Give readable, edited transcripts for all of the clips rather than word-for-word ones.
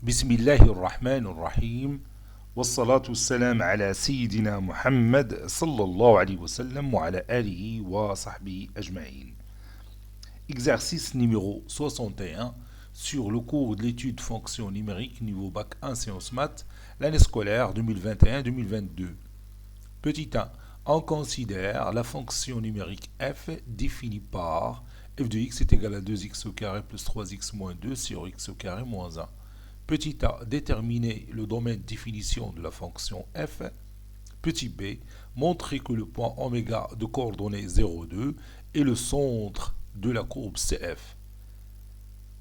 بسم الله الرحمن الرحيم والصلاة والسلام على سيدنا محمد صلى الله عليه وسلم وعلى آله وصحبه أجمعين. Exercice numéro 61 sur le cours de l'étude fonction numérique niveau bac 1 sciences maths, l'année scolaire 2021-2022. Petit 1. On considère la fonction numérique f définie par f de x est égal à 2x au carré plus 3x moins 2 sur x au carré moins 1. Petit a, déterminer le domaine de définition de la fonction f. Petit b, montrer que le point oméga de coordonnées 0, 2 est le centre de la courbe CF.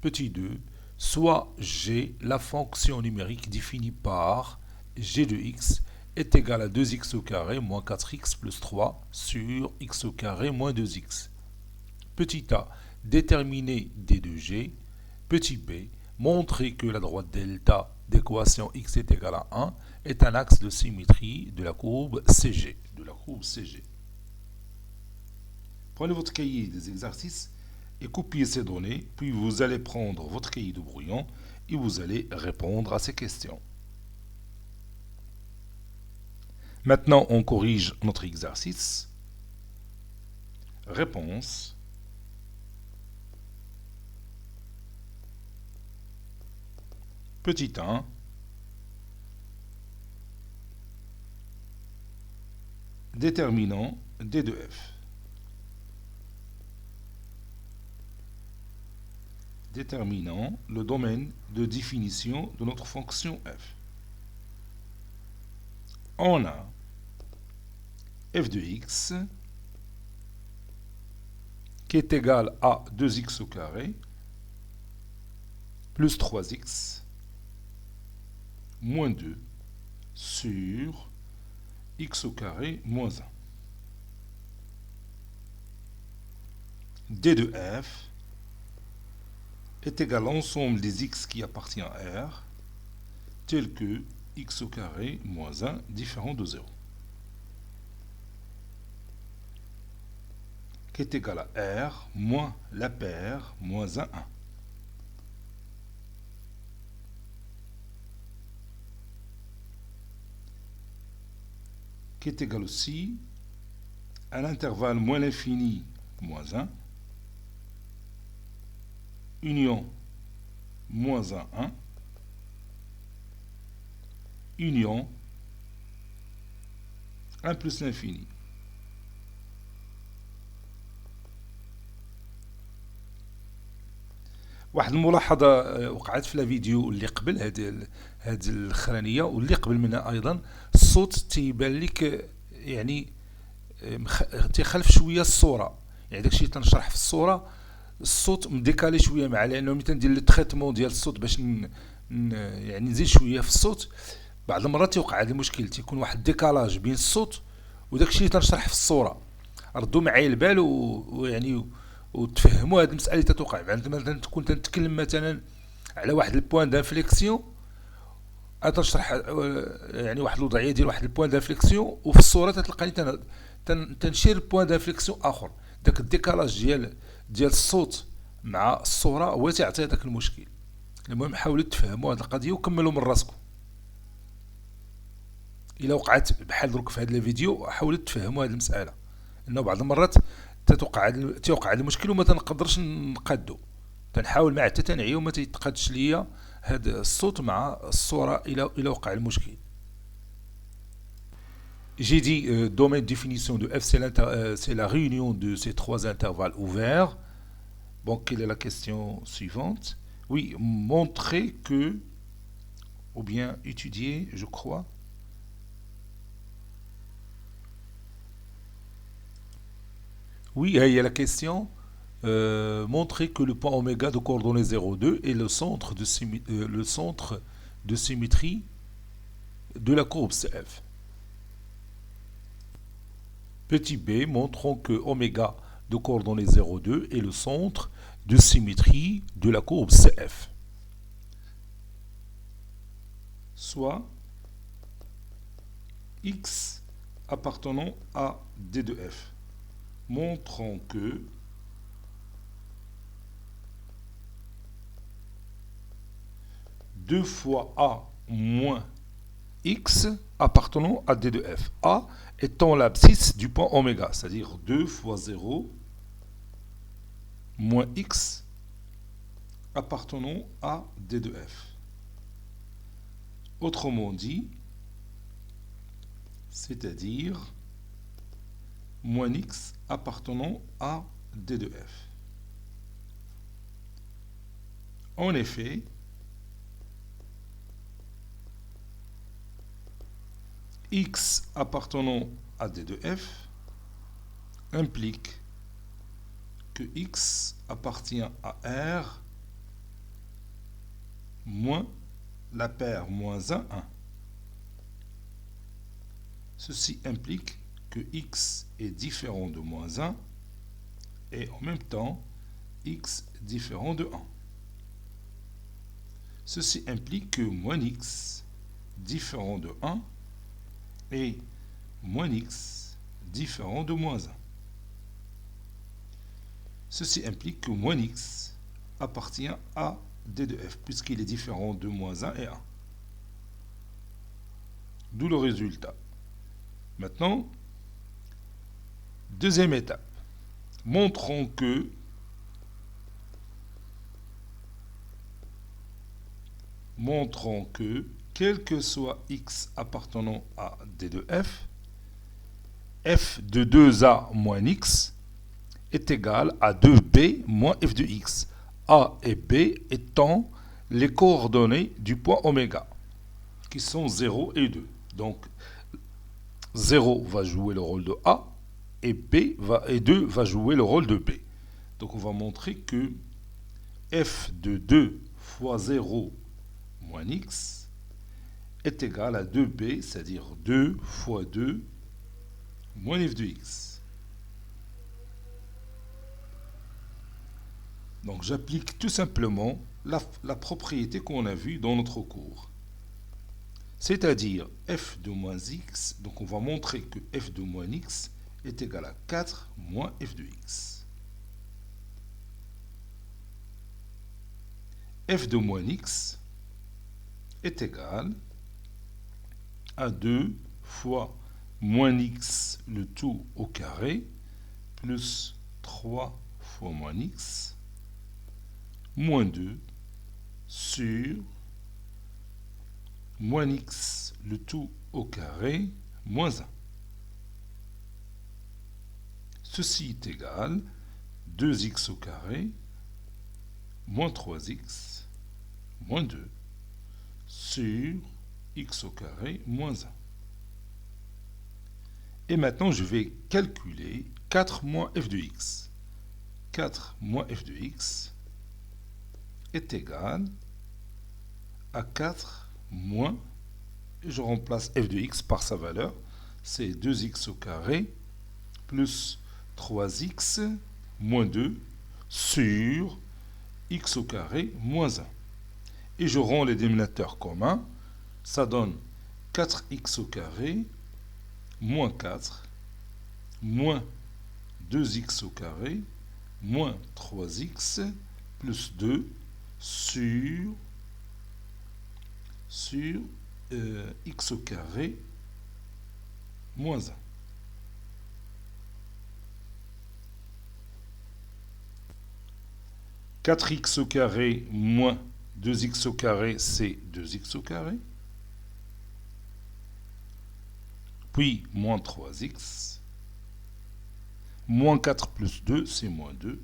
Petit 2, soit g, la fonction numérique définie par g de x est égal à 2x au carré moins 4x plus 3 sur x au carré moins 2x. Petit a, déterminer d de g. Petit b, montrer que la droite delta d'équation x est égale à 1 est un axe de symétrie de la courbe CG. Prenez votre cahier des exercices et copiez ces données, puis vous allez prendre votre cahier de brouillon et vous allez répondre à ces questions. Maintenant, on corrige notre exercice. Réponse. Petit 1. Déterminant d de f. Déterminant le domaine de définition de notre fonction f. On a f de x qui est égal à 2x au carré plus 3x moins 2 sur x au carré moins 1. d de f est égal à l'ensemble des x qui appartient à R, tel que x au carré moins 1 différent de 0, qui est égal à R moins la paire moins 1, 1. Qui est égal aussi à l'intervalle moins l'infini moins 1, union moins 1, 1, union 1 plus l'infini. واحد الملاحظة وقعت في الفيديو اللي قبل هاد الأخرانية واللي قبل منها أيضا، الصوت تيبان لك يعني تيخلف شوية الصورة، يعني داكشي اللي تنشرح في الصورة الصوت مديكالي شوية معاه، لأنه ملي تندير لو تريتمون ديال الصوت باش يعني نزيد شوية في الصوت، بعض المرات تيوقع هذا المشكل، تيكون واحد الديكالاج بين الصوت وداكشي اللي تنشرح في الصورة. ردوا معايا البال ويعني وتفهموا هذه المساله اللي تتوقع. مثلا تكون تنتكلم مثلا على واحد البوان دانفليكسيون، تنشرح يعني واحد الوضعيه ديال واحد البوان دانفليكسيون، وفي الصوره تلقاني تنشير البوان دانفليكسيون اخر. داك الديكالاج ديال الصوت مع الصوره هو تيعطي هذاك المشكل. المهم حاولوا تفهموا هذه القضيه وكملوا من راسكم. الا وقعت بحال درك في هذا الفيديو حاولوا تفهموا هذه المساله، انه بعض المرات تيوقع هذا المشكل وما تنقدرش نقادو. تنحاول مع حتى تنعي وما تيتقادش ليا هذا الصوت مع الصوره الى وقع المشكل. J'ai dit domaine de définition de f, c'est la réunion de ces trois intervalles ouverts. Bon, quelle est la question suivante? Oui, montrer que, ou bien étudier, je crois. Oui, il y a la question. Montrer que le point oméga de coordonnées 0,2 est le centre de symétrie de la courbe CF. Petit b, montrons que oméga de coordonnées 0,2 est le centre de symétrie de la courbe CF. Soit x appartenant à d de f. Montrons que 2 fois A moins X appartenant à D de F. A étant l'abscisse du point oméga, c'est-à-dire 2 fois 0 moins X appartenant à D de F. Autrement dit, c'est-à-dire moins X appartenant à D de F. En effet, X appartenant à D de F implique que X appartient à R moins la paire moins 1, 1. Ceci implique que X est différent de moins 1 et en même temps X différent de 1. Ceci implique que moins X différent de 1 et moins X différent de moins 1. Ceci implique que moins X appartient à D de F, puisqu'il est différent de moins 1 et 1. D'où le résultat. Maintenant, deuxième étape. Montrons que quel que soit X appartenant à D de F, F de 2A moins X est égal à 2B moins F de X. A et B étant les coordonnées du point oméga, qui sont 0 et 2. Donc, 0 va jouer le rôle de A et 2 va jouer le rôle de B. Donc, on va montrer que F de 2 fois 0 moins X est égal à 2B, c'est-à-dire 2 fois 2 moins F de X. Donc j'applique tout simplement la propriété qu'on a vue dans notre cours. C'est-à-dire f de moins x, donc on va montrer que f de moins x est égal à 4 moins f de x. F de moins x est égal à 2 fois moins x le tout au carré plus 3 fois moins x moins 2 sur moins x le tout au carré moins 1. Ceci est égal 2x au carré moins 3x moins 2 sur x au carré moins 1. Et maintenant, je vais calculer 4 moins f de x. 4 moins f de x est égal à 4 moins, et je remplace f de x par sa valeur, c'est 2x au carré plus 3x moins 2 sur x au carré moins 1. Et je rends les dénominateurs communs, ça donne 4x au carré moins 4 moins 2x au carré moins 3x plus 2 sur x au carré moins 1. « 4x au carré moins 2x au carré, c'est 2x au carré. Puis, moins 3x. Moins 4 plus 2, c'est moins 2.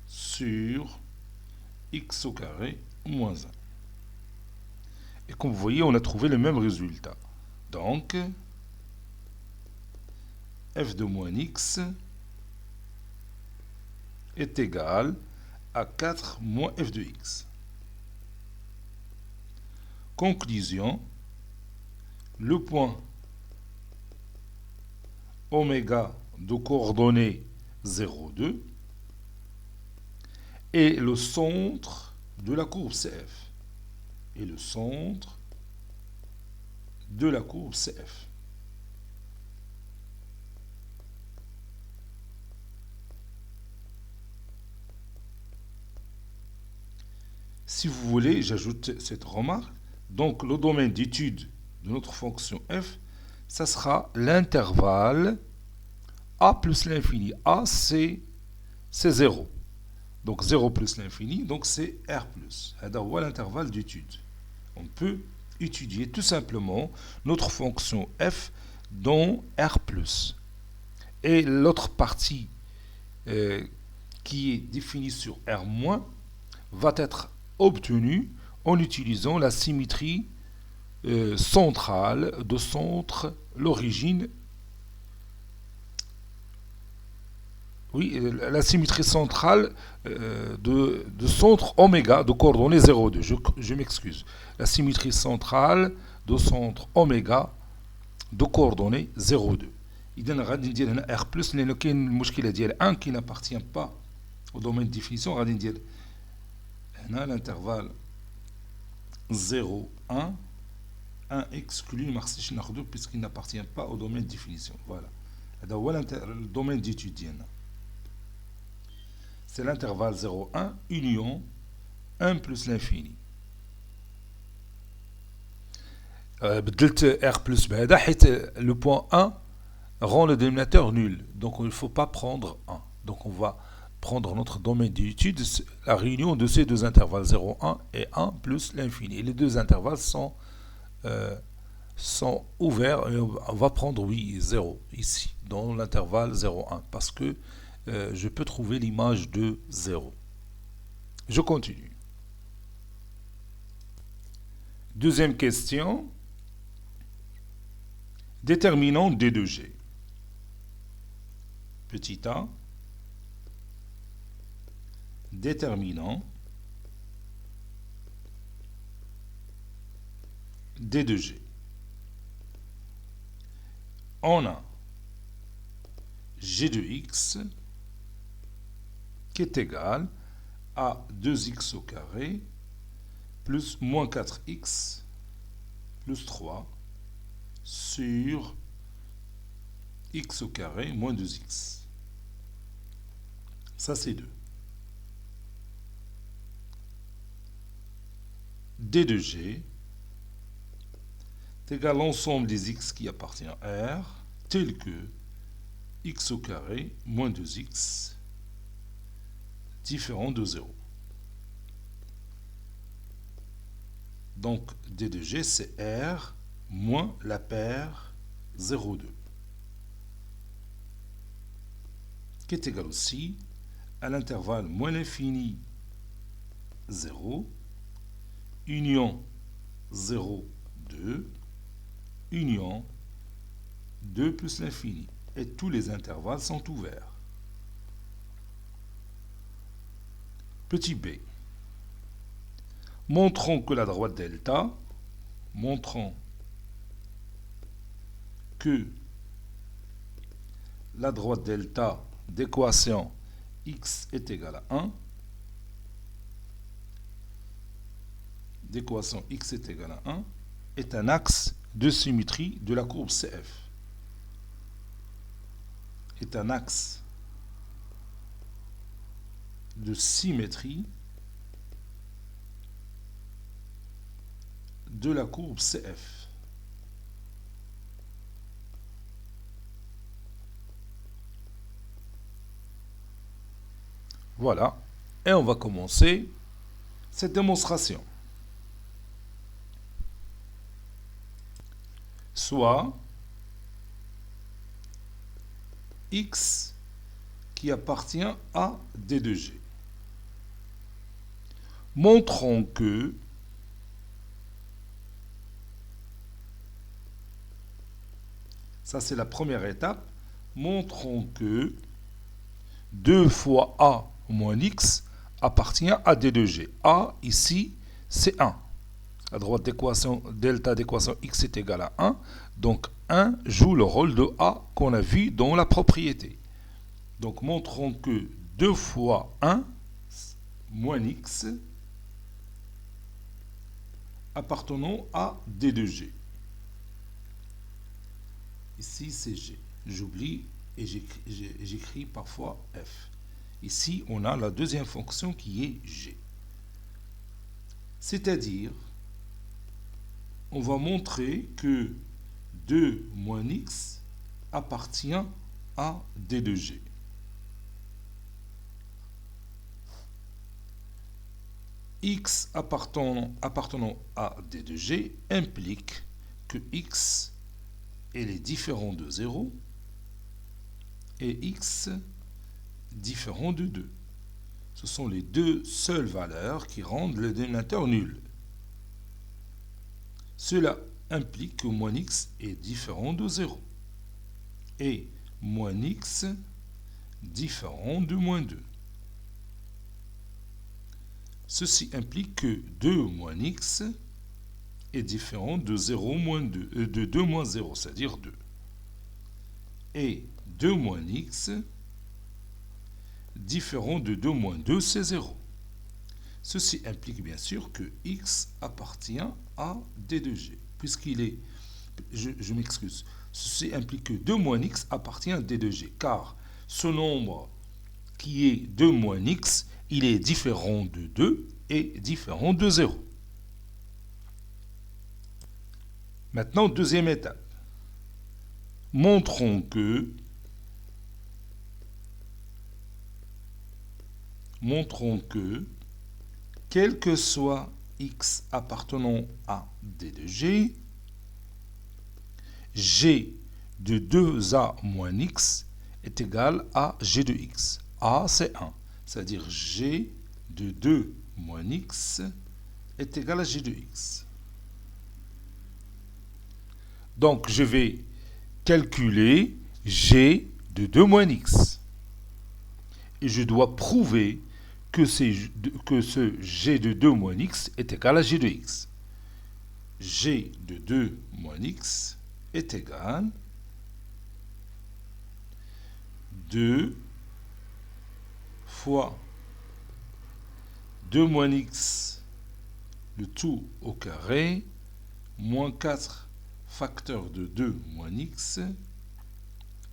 Sur x au carré moins 1. Et comme vous voyez, on a trouvé le même résultat. Donc, f de moins x est égal à 4 moins f de x. Conclusion, le point oméga de coordonnées 0, 2 est le centre de la courbe CF. Et le centre de la courbe CF. Si vous voulez, j'ajoute cette remarque. Donc, le domaine d'étude de notre fonction f, ça sera l'intervalle a plus l'infini. A, c'est 0. Donc 0 plus l'infini, donc c'est R+. C'est l'intervalle d'étude. On peut étudier tout simplement notre fonction f dans R+. Et l'autre partie qui est définie sur R- va être obtenue en utilisant la symétrie centrale de centre, l'origine. Oui, la symétrie centrale de centre oméga de coordonnées 0,2. Je m'excuse. La symétrie centrale de centre oméga de coordonnées 0,2. إذا غادي ندير هنا R plus لأنه كاين المشكلة ديال 1 qui n'appartient pas au domaine de définition. غادي ندير هنا l'intervalle 0, 1. 1 exclu ما خصنيش ناخذو puisqu'il n'appartient pas au domaine de définition. Voilà. هذا هو le domaine d'étude ديالنا. C'est l'intervalle 0, 1 union 1 plus l'infini. بدلت R plus بهذا حيت le point 1 rend le dénominateur nul. Donc il ne faut pas prendre 1. Donc on va prendre notre domaine d'étude, la réunion de ces deux intervalles 0, 1 et 1 plus l'infini. Les deux intervalles sont ouverts et on va prendre, oui, 0 ici, dans l'intervalle 0, 1, parce que je peux trouver l'image de 0. Je continue. Deuxième question. Déterminant D de G. Petit a. Déterminant D de G. On a G de X qui est égal à 2x au carré plus moins 4x plus 3 sur x au carré moins 2x. Ça, c'est 2. D de G est égal à l'ensemble des x qui appartient à R, tel que x au carré moins 2x différent de 0. Donc, D de G, c'est R moins la paire 0,2, qui est égal aussi à l'intervalle moins l'infini 0, union 0, 2, union 2 plus l'infini. Et tous les intervalles sont ouverts. Petit b. Montrons que la droite delta, montrons que la droite delta d'équation x est égale à 1, d'équation x est égale à 1, est un axe de symétrie de la courbe CF. Est un axe de symétrie de la courbe CF. Voilà. Et on va commencer cette démonstration. Soit x qui appartient à D de G. Montrons que ça c'est la première étape. Montrons que 2 fois A moins x appartient à D de G. A ici c'est 1. La droite d'équation delta d'équation x est égal à 1. Donc 1 joue le rôle de A qu'on a vu dans la propriété. Donc montrons que 2 fois 1 moins x appartenant à D de G. Ici c'est G. J'oublie et j'écris parfois F. Ici on a la deuxième fonction qui est G. C'est-à-dire, on va montrer que 2 moins x appartient à D de G. X appartenant à D de G implique que x est les différents de 0 et x différent de 2. Ce sont les deux seules valeurs qui rendent le dénominateur nul. Cela implique que moins x est différent de 0 et moins x différent de moins 2. Ceci implique que 2 moins x est différent de 0 moins 2, de 2 moins 0, c'est-à-dire 2. Et 2 moins x différent de 2 moins 2, c'est 0. Ceci implique bien sûr que x appartient à D de G, puisqu'il est... Je m'excuse. Ceci implique que 2 moins x appartient à D de G, car ce nombre qui est 2 moins x, il est différent de 2 et différent de 0. Maintenant, deuxième étape. Montrons que quel que soit x appartenant à D de G, G de 2a moins x est égal à G de x. A, c'est 1. C'est-à-dire G de 2 moins x est égal à G de x. Donc, je vais calculer G de 2 moins x. Et je dois prouver que ce G de 2 moins x est égal à G de x. G de 2 moins x est égal à 2 fois 2 moins x, le tout au carré, moins 4 facteur de 2 moins x,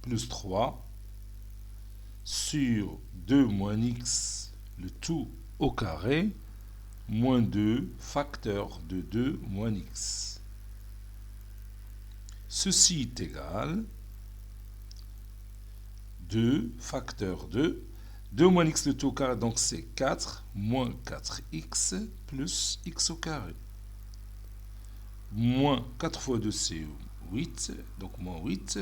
plus 3, sur 2 moins x, le tout au carré, moins 2 facteur de 2 moins x. Ceci est égal à 2 facteur de 2 moins x le tout au carré, donc c'est 4 moins 4x plus x au carré. Moins 4 fois 2 c'est 8, donc moins 8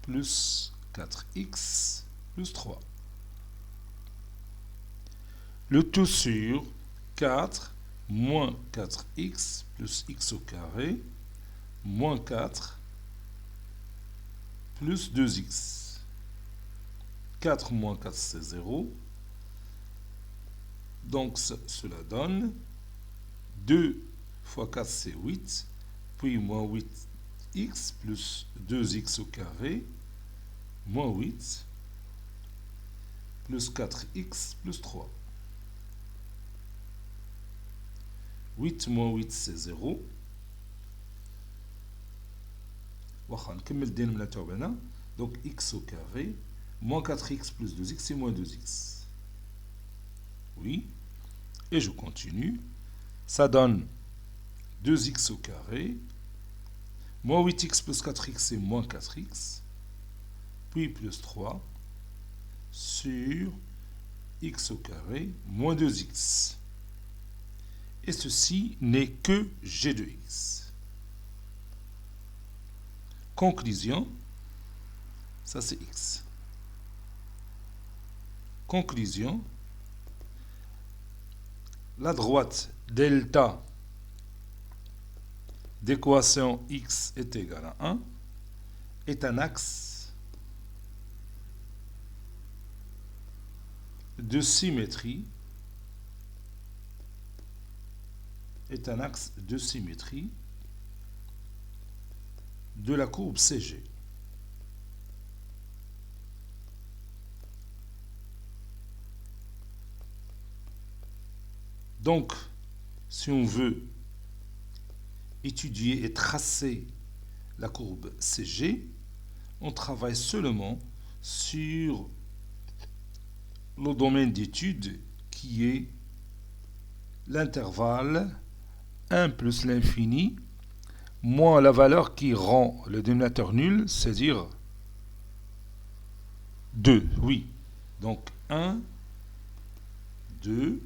plus 4x plus 3. Le tout sur 4 moins 4x plus x au carré moins 4 plus 2x. 4 moins 4, c'est 0. Donc, cela donne 2 fois 4, c'est 8. Puis, moins 8x plus 2x au carré, moins 8, plus 4x plus 3. 8 moins 8, c'est 0. Donc, x au carré, moins 4x plus 2x, c'est moins 2x. Oui. Et je continue. Ça donne 2x au carré. Moins 8x plus 4x, c'est moins 4x. Puis plus 3 sur x au carré, moins 2x. Et ceci n'est que g de x. Conclusion, ça c'est x. Conclusion, la droite delta d'équation x est égale à 1 est un axe de symétrie de la courbe CG. Donc, si on veut étudier et tracer la courbe CG, on travaille seulement sur le domaine d'étude qui est l'intervalle 1 plus l'infini moins la valeur qui rend le dénominateur nul, c'est-à-dire 2, oui. Donc 1, 2,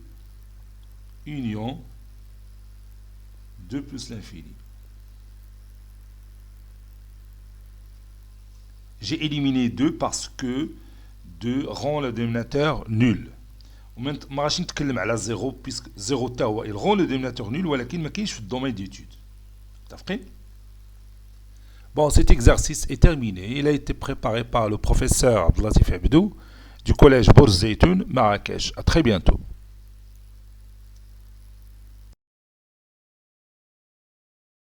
union 2 plus l'infini. J'ai éliminé 2 parce que 2 rend le dénominateur nul. ما غاديش نتكلم على 0 puisque 0 تا هو il rend le dénominateur nul ولكن ما كاينش في الدومين d'étude. متفقين؟ Bon, cet exercice est terminé. Il a été préparé par le professeur Abdelatif Abdou du collège Bourz Zeytoun, Marrakech. À très bientôt.